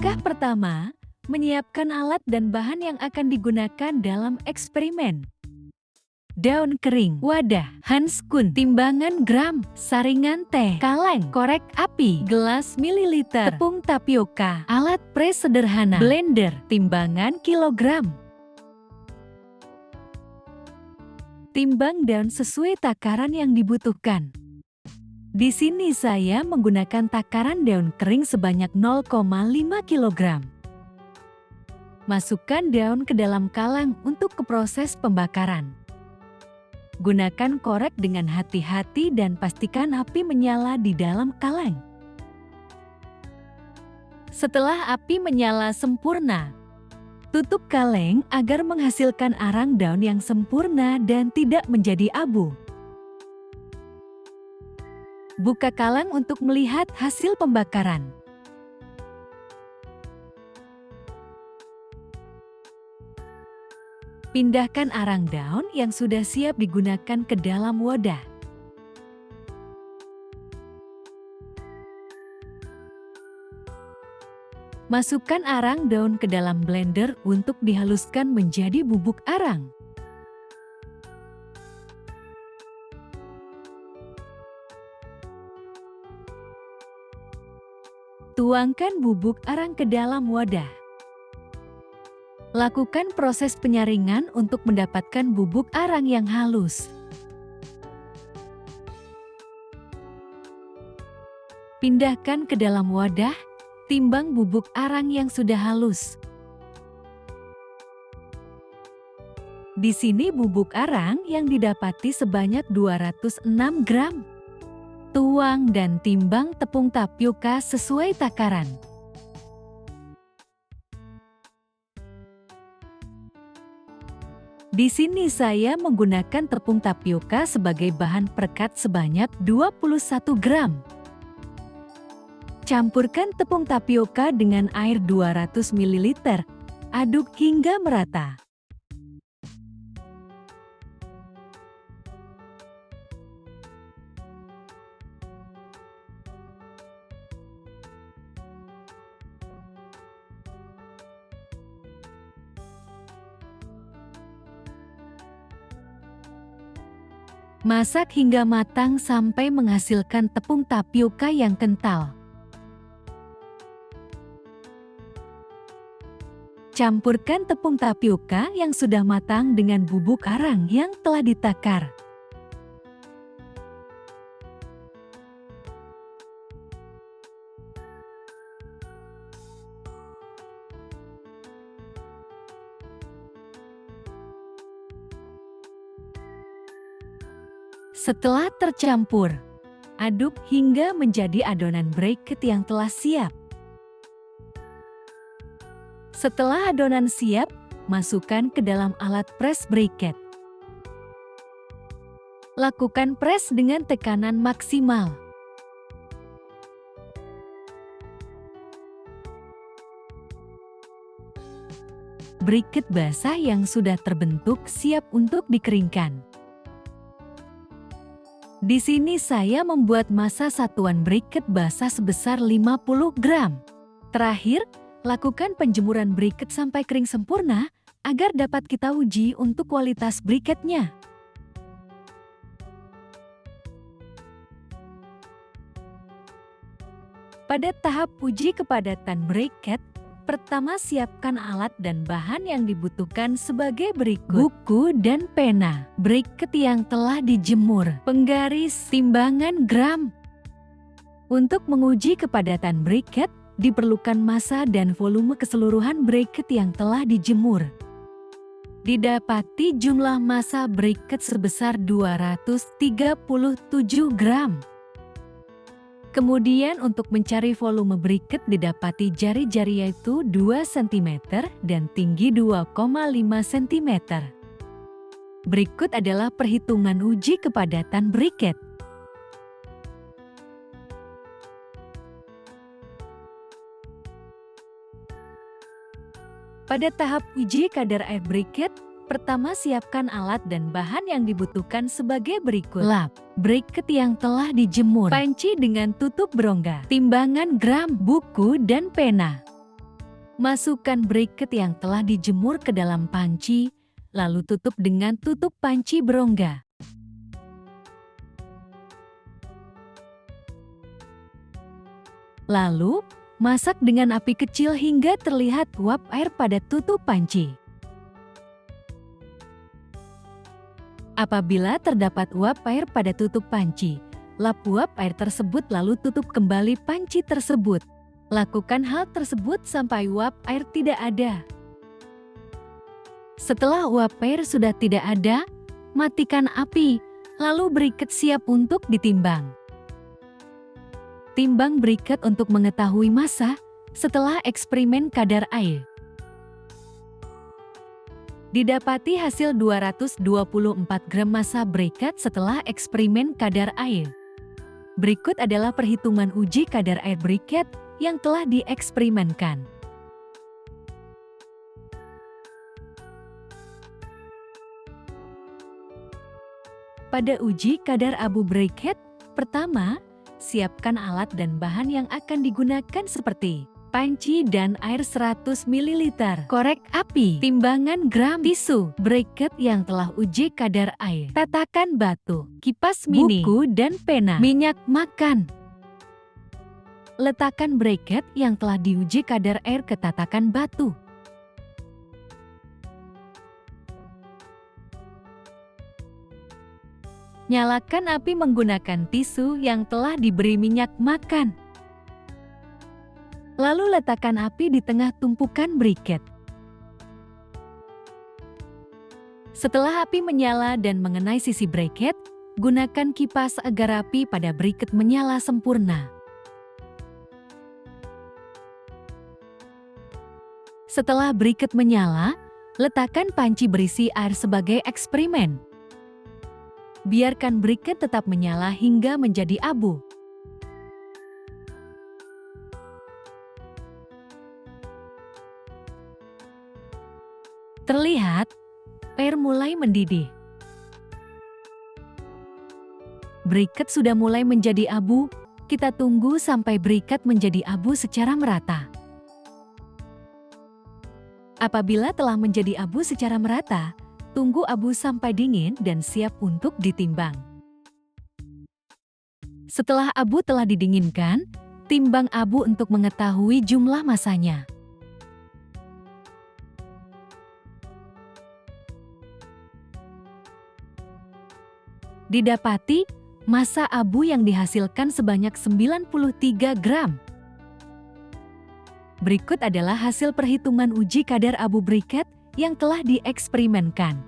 Langkah pertama, menyiapkan alat dan bahan yang akan digunakan dalam eksperimen. Daun kering, wadah, handskun, timbangan gram, saringan teh, kaleng, korek api, gelas mililiter, tepung tapioka, alat pres sederhana, blender, timbangan kilogram. Timbang daun sesuai takaran yang dibutuhkan. Di sini saya menggunakan takaran daun kering sebanyak 0,5 kg. Masukkan daun ke dalam kaleng untuk proses pembakaran. Gunakan korek dengan hati-hati dan pastikan api menyala di dalam kaleng. Setelah api menyala sempurna, tutup kaleng agar menghasilkan arang daun yang sempurna dan tidak menjadi abu. Buka kaleng untuk melihat hasil pembakaran. Pindahkan arang daun yang sudah siap digunakan ke dalam wadah. Masukkan arang daun ke dalam blender untuk dihaluskan menjadi bubuk arang. Tuangkan bubuk arang ke dalam wadah. Lakukan proses penyaringan untuk mendapatkan bubuk arang yang halus. Pindahkan ke dalam wadah, timbang bubuk arang yang sudah halus. Di sini bubuk arang yang didapati sebanyak 206 gram. Tuang dan timbang tepung tapioka sesuai takaran. Di sini saya menggunakan tepung tapioka sebagai bahan perekat sebanyak 21 gram. Campurkan tepung tapioka dengan air 200 ml. Aduk hingga merata. Masak hingga matang sampai menghasilkan tepung tapioka yang kental. Campurkan tepung tapioka yang sudah matang dengan bubuk arang yang telah ditakar. Setelah tercampur, aduk hingga menjadi adonan briket yang telah siap. Setelah adonan siap, masukkan ke dalam alat pres briket. Lakukan pres dengan tekanan maksimal. Briket basah yang sudah terbentuk siap untuk dikeringkan. Di sini saya membuat massa satuan briket basah sebesar 50 gram. Terakhir, lakukan penjemuran briket sampai kering sempurna agar dapat kita uji untuk kualitas briketnya. Pada tahap uji kepadatan briket, pertama siapkan alat dan bahan yang dibutuhkan sebagai berikut. Buku dan pena, briket yang telah dijemur, penggaris, timbangan gram. Untuk menguji kepadatan briket, diperlukan massa dan volume keseluruhan briket yang telah dijemur. Didapati jumlah massa briket sebesar 237 gram. Kemudian untuk mencari volume briket didapati jari-jari yaitu 2 cm dan tinggi 2,5 cm. Berikut adalah perhitungan uji kepadatan briket. Pada tahap uji kadar air briket, pertama siapkan alat dan bahan yang dibutuhkan sebagai berikut. Lap, briket yang telah dijemur, panci dengan tutup berongga, timbangan gram, buku dan pena. Masukkan briket yang telah dijemur ke dalam panci, lalu tutup dengan tutup panci berongga. Lalu, masak dengan api kecil hingga terlihat uap air pada tutup panci. Apabila terdapat uap air pada tutup panci, lap uap air tersebut lalu tutup kembali panci tersebut. Lakukan hal tersebut sampai uap air tidak ada. Setelah uap air sudah tidak ada, matikan api, lalu briket siap untuk ditimbang. Timbang briket untuk mengetahui massa setelah eksperimen kadar air. Didapati hasil 224 gram massa briket setelah eksperimen kadar air. Berikut adalah perhitungan uji kadar air briket yang telah dieksperimenkan. Pada uji kadar abu briket, pertama, siapkan alat dan bahan yang akan digunakan seperti panci dan air 100 ml, korek api, timbangan gram, tisu, briket yang telah uji kadar air, tatakan batu, kipas mini, buku dan pena, minyak makan. Letakkan briket yang telah diuji kadar air ke tatakan batu. Nyalakan api menggunakan tisu yang telah diberi minyak makan. Lalu letakkan api di tengah tumpukan briket. Setelah api menyala dan mengenai sisi briket, gunakan kipas agar api pada briket menyala sempurna. Setelah briket menyala, letakkan panci berisi air sebagai eksperimen. Biarkan briket tetap menyala hingga menjadi abu. Terlihat, air mulai mendidih. Briket sudah mulai menjadi abu, kita tunggu sampai briket menjadi abu secara merata. Apabila telah menjadi abu secara merata, tunggu abu sampai dingin dan siap untuk ditimbang. Setelah abu telah didinginkan, timbang abu untuk mengetahui jumlah massanya. Didapati, massa abu yang dihasilkan sebanyak 93 gram. Berikut adalah hasil perhitungan uji kadar abu briket yang telah dieksperimenkan.